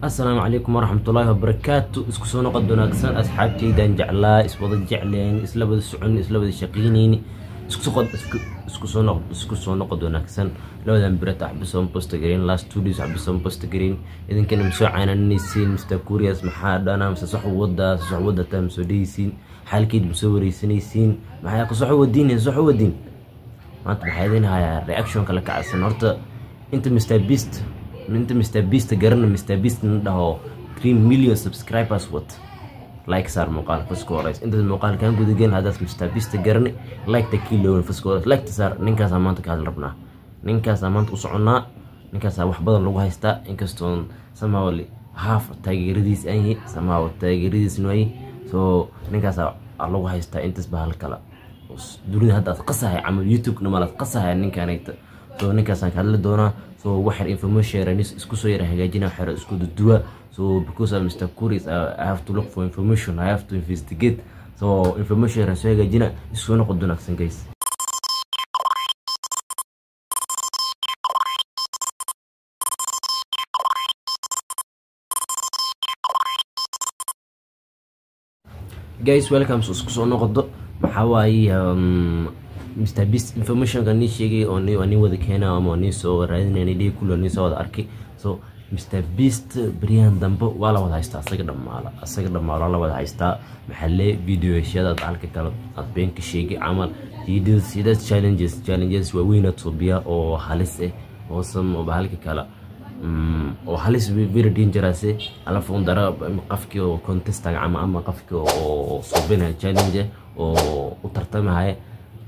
السلام عليكم ورحمة الله وبركاته. اسكو سو نقد وناكسن أصحابتي دان جعلا اسبوض جعلين اسلبد السعون اسلبد الشقينين اسكو سو نقد وناكسن لو دان بريت أحبسهم بوست جرين لاست تو ديز أحبسهم بوست جرين إذن كانوا مسوعين النيسين مستكورياس محادانا مسسحو ودا تام سوديسين حال كيد مسوري سنيسين محايا قصحو الدين يسحو الدين ما أنت بحيدين هاي رياكشن كلا كعسن هرت أنت مستر بيست قرن مستر بيست عنده 3 مليون سبسكرايبرز وات لايك صار مقال فسكوريس انت المقال كان قد جين هذا مستر بيست قرن لايك تكيلو فسكوريس لايك تصار نينكا سامانتك هذا ربنا نينكا سامانت وصعنا نينكا سا wax badan lagu haysta inkastoon samawli half taageeradiis ay samaw taageeradiis nooy so ninka sa lagu haysta intas bahal kala dunida hadda qasahay amal youtube nama qasahay ninkanayta so ninka san kala doona so waxaan information ranis isku soo yara hagaajina xiro isku duwa so because I'm Mr. Curious I have to look for information I have to investigate so information ranis hagaajina isku noqon doonaksan guys welcome to isku soo noqdo maxaa waaye Mr. Beast information kan ni sheegay oo ni wada keena ama ni soo raadinayna dhig kullo ni soo wada arkay so Mr. Beast Brian dambo wala wada haysta asaga dhamaala la wada haysta maxalle video-yada halka kala adbeen ka sheegay amal videos sida challenges waa weyn Ethiopia oo halis oo sam oo halka kala oo halis very dangerous ala foondara qafki oo contest ama qafki oo soobina challenge oo u tartamaya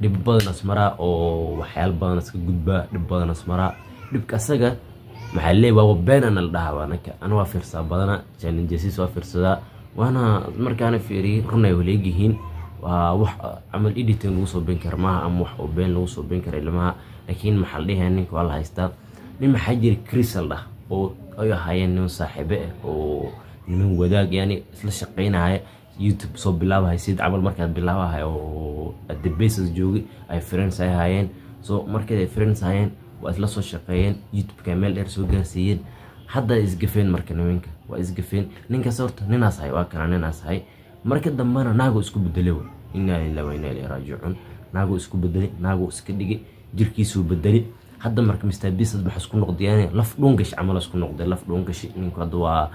dib badan asmara oo waxyaal badan iska gudba dib badan asmara dibka asaga maxalle waa beenana la dhahaa ana waa fiirsaa badana challenges waa fiirsada waana markaan fiiriyo runay waleegihiin waa wax amal editing lagu soo been karo maaha ama wax oo been lagu soo been karo ilmaha laakiin maxal dhihay ninka waa la haystaa nin maxaa jiri crystal ah oo ay ahaayeen nin saaxiibe oo nin wadaag yani isla shaqeynaya YouTube soo bilaabahay sid amal markaad bilaabahay oo at the basis joogi ay friends ay haayeen so markay ay friends haayeen waa isla soo shaqeeyeen YouTube ka meel dheer soo gaarsiiyeen hadda isgafeen marka nimanka waa isgafeen ninka sorta ninaas hay waa kana ninaas hay marka dambana naago isku bedelay inna lillahi wa inna ilayhi raaji'un naago isku bedelay naago iska dhigay jirkiisu bedelay hadda marka Mr. Beast waxa isku noqdiyaan laf dhungash amal isku noqday laf dhungash ninku hadda waa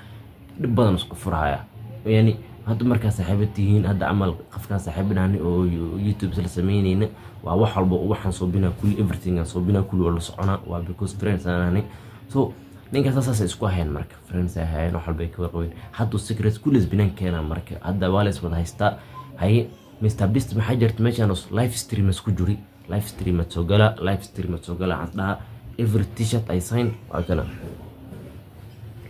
dib badan isku furhaya yani hadda marka saaxiibatihiin hadda amal qafka saaxiibnaani oo YouTube sala sameeyayna waa wax walba waxaan soo bina kulli everything aan soo bina kulli wala socona waa because friends aanani so ninka saas isku ahayn marka friends ahayn wax walba ka warqabin hadda secret kulli binan keena marka hadda waa la iswada haysta hay Mr. Beast maxaa jirta meeshaan live stream isku juri live stream soo gala hadda every t-shirt I sign waa kana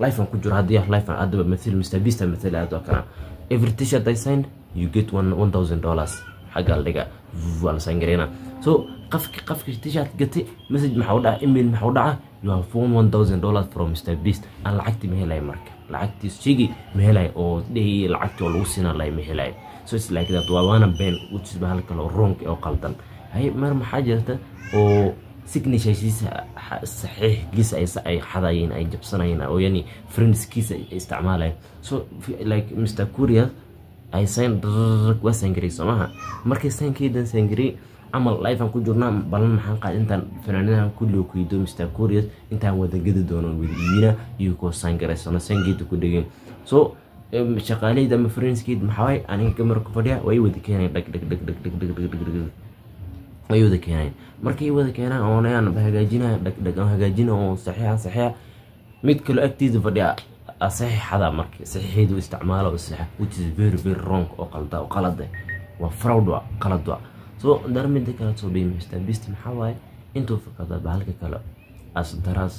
live aan ku jiro hadii live aan hadda مثل Mr. Beast مثل aad waa kana every t-shirt I sign you get $1,000 حاجه لغا wala sangareena so qafki t-shirt gatay message maxaa u dhaca email maxaa u dhaca you have won $1,000 from Mr. Beast aan lacagti ma helay marka lacagti shigi ma helay oo dhii lacagti oo lagu siinaa lay ma helay so it's like that waana been which is halka loo wrong oo qaldan hay mar maxaa jirta oo signaturekiisa saxiix giisa ay xadayeen ay jabsanayeen oo yani friends kiisa isticmaalayeen so like Mr. Curious I sign was angry somaha markay sankeedan sangri amal live aan ku jirnaa balan maxaan qaad intaan fanaanadahan kulli ku yido Mr. Curious intaan wada gadi doono wadiina iyo ko sangareysana sangeedu ku dhigeen so shaqaaleyda ma friendskeed maxay aniga kamar ku fadhiya way wada keenay dhag way wada keenay markay wada keenaan oo aan hagaajina oo saxiixa mid kale agtiisa fadhiya saxiixada markay saxiixeedu isticmaalo saxiix which is very wrong oo qalad waa fraud waa qalad waa so darmida kala soo bixi Mr. Beast maxaa waaye intuu fakada bahalka kale asdaras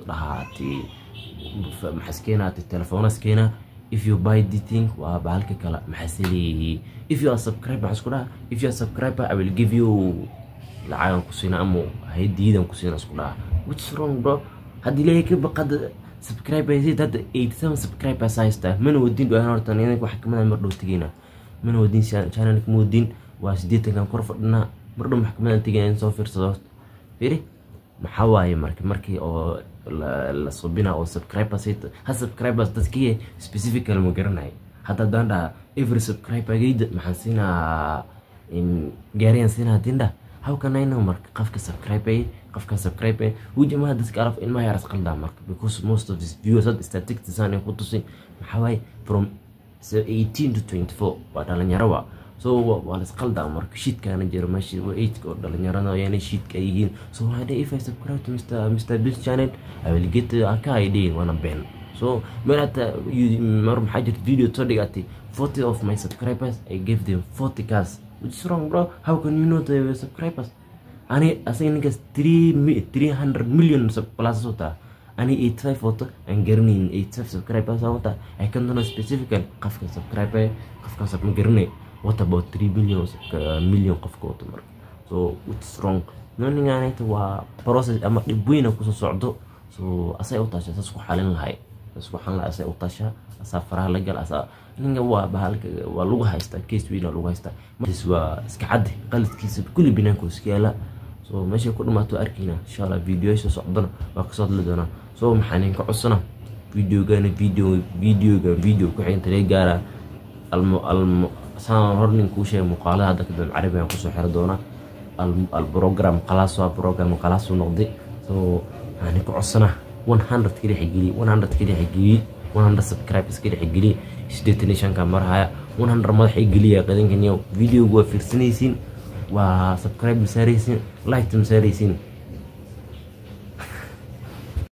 dhahaati maxaskenaati telefoonaskeena if you buy the thing waa bahalka kale maxasili if you are subscriber I will give you lacag ku siina ama haydiidan ku siina isku dhaha which is wrong bro hadii leeyahay baqad subscribers dad 87 subscribers haysta mana wadin baa horta inay wax kamada mar dhow tigina mana wadin channel ka wadin waa 80 kan kor fadhina mar dhow maxkamada tigina soo fiirsado fiiri maxaa waaye markii oo la subina oo subscribers ha subscribers dadkii specifically ma garanay hadda danda every subscriber geed maxaan siinaa in gaariyan siinaa dinda how can I know marka qofka subscribe wujima dadka araf in ma yaras qalda marka because most of these viewers had statistics aan ku tusin maxaa waaye from 18 to 24 waa dhalinyaro so waa qalda marka shidkaana jiro meeshii waa 8 oo dhalinyarada ayay shidka yihiin so if I subscribe to Mr. Beast channel I will get a idea one ben so marata mar maxaa jirta video to dhigati 40 of my subscribers I give them 40 cars which is wrong bro how can you know the subscribers ani asaga 300 million plus sota ani 85 photo and garnin 85 subscribers sota I can know specifically qofka subscriber qofka sab garnin what about 3 million qofka wato marka so which is wrong nani waa process ama dibweyna ku soo socdo so asay u taashay isku xalin lahay isku xalin lahay asay u taashay asa faraha la gal asa ninga waa bahalka waa lagu haystaa case weyn lagu haystaa markaas waa iska cad qaladkiisa kulli binaanku iska yaala so meesha ku dhamaato arkina insha Allah video soo socdana waa ka soo hadli doona so maxaan ka codsana video ku xigta la gaara saan hornin ku sheeg muuqaalada dadka Carabiga ku soo xir doona البروجرام خلاص بروجرام خلاص ونقضي so يعني كعصنا 100 كده حجلي 100 كده حجلي 100 سبسكرايبرز كده حجلي ديستنيشن كاميرا هاي 100 مال حجلي يا قدين كنيو فيديو جوا فيرسنيسين وسبسكرايب مساريسين لايك مساريسين